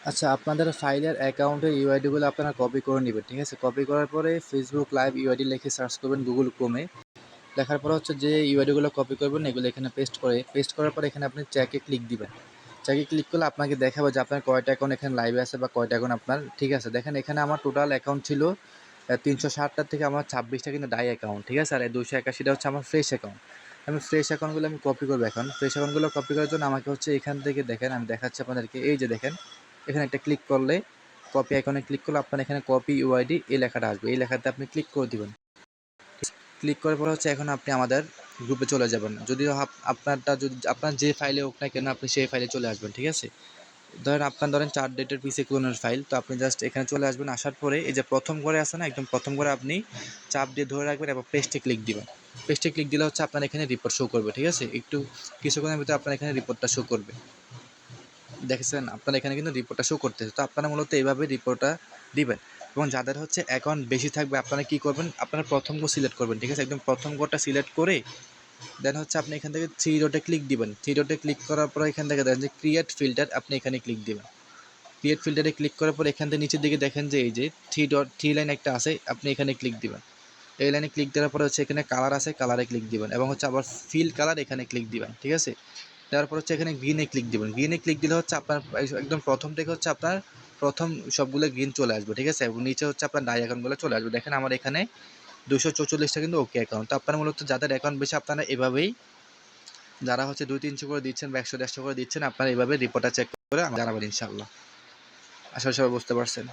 আচ্ছা, আপনাদের ফাইলের অ্যাকাউন্টের ইউআইডিগুলো আপনারা কপি করে নেবেন, ঠিক আছে? কপি করার পরে ফেসবুক লাইভ ইউআইডি লিখে সার্চ করবেন গুগল ক্রোমে। লেখার পরে হচ্ছে যে ইউআইডিগুলো কপি করবেন, এগুলো এখানে পেস্ট করার পরে এখানে আপনি চেকে ক্লিক দিবেন। চেকে ক্লিক করলে আপনাকে দেখাবে যে আপনার কয়টা অ্যাকাউন্ট এখানে লাইভে আছে বা কয়টা অ্যাকাউন্ট আপনার ঠিক আছে। দেখেন এখানে আমার টোটাল অ্যাকাউন্ট ছিল ৩৬০টার থেকে আমার ২৬টা কিন্তু ডাই অ্যাকাউন্ট, ঠিক আছে? আর এই ২৮১টা হচ্ছে আমার ফ্রেশ অ্যাকাউন্ট। আমি ফ্রেশ অ্যাকাউন্টগুলো আমি কপি করবো এখন। ফ্রেশ অ্যাকাউন্টগুলো কপি করার জন্য আমাকে হচ্ছে এখান থেকে দেখেন আমি দেখাচ্ছি আপনাদেরকে। এই যে দেখেন এখানে একটা ক্লিক করলে কপি আইকনে ক্লিক করলে আপনার এখানে কপি ইউআইডি এই লেখাটা আসবে। এই লেখাতে আপনি ক্লিক করে দিবেন। ক্লিক করার পরে হচ্ছে এখন আপনি আমাদের গ্রুপে চলে যাবেন। যদিও আপনারটা যদি আপনার যে ফাইলে হোক না কেন আপনি সেই ফাইলে চলে আসবেন, ঠিক আছে? ধরেন 4 ডেটের পিসি ক্লোনের ফাইল, তো আপনি জাস্ট এখানে চলে আসবেন। আসার পরে এই যে প্রথম ঘরে আছে না, একদম প্রথম ঘরে আপনি চাপ দিয়ে ধরে রাখবেন এবং পেস্টে ক্লিক দিবেন। পেস্টে ক্লিক দিলে হচ্ছে আপনার এখানে রিপোর্ট শো করবে, ঠিক আছে? একটু কিছুক্ষণের ভিতরে আপনার এখানে রিপোর্টটা শো করবে। দেখেছেন আপনার এখানে কিন্তু রিপোর্টটা শো করতেছে। তো আপনারা মূলত এইভাবে রিপোর্টটা দিবেন। এবং যাদের হচ্ছে অ্যাকাউন্ট বেশি থাকবে আপনারা কী করবেন, আপনারা প্রথম ঘর সিলেক্ট করবেন, ঠিক আছে? একদম প্রথম ঘরটা সিলেক্ট করে দেন হচ্ছে আপনি এখান থেকে থ্রি ডটে ক্লিক দিবেন। থ্রি ডটে ক্লিক করার পরে এখান থেকে দেখেন যে ক্রিয়েট ফিল্টার, আপনি এখানে ক্লিক দিবেন। ক্রিয়েট ফিল্টারে ক্লিক করার পর এখান থেকে নিচের দিকে দেখেন যে এই যে থ্রি লাইন একটা আছে, আপনি এখানে ক্লিক দিবেন। এই লাইনে ক্লিক দেওয়ার পরে হচ্ছে এখানে কালার আছে, কালারে ক্লিক দিবেন এবং হচ্ছে আবার ফিল কালার এখানে ক্লিক দিবেন, ঠিক আছে? তারপর হচ্ছে এখানে গ্রিনে ক্লিক দিবেন। গ্রিনে ক্লিক দিলে হচ্ছে আপনার একদম প্রথম থেকে হচ্ছে আপনার প্রথম সবগুলো গ্রিন চলে আসবে, ঠিক আছে? এবং নিচে হচ্ছে আপনার ডাই অ্যাকাউন্টগুলো চলে আসবে। দেখেন আমার এখানে 244টা কিন্তু ওকে অ্যাকাউন্ট। তো আপনারা মূলত যাদের অ্যাকাউন্ট বেশি আপনারা এভাবেই, যারা হচ্ছে 200-300 করে দিচ্ছেন বা 100-150 করে দিচ্ছেন, আপনারা এভাবে রিপোর্টটা চেক করে জানাবেন ইনশাআল্লাহ। আশা করি সবাই বুঝতে পারছেন।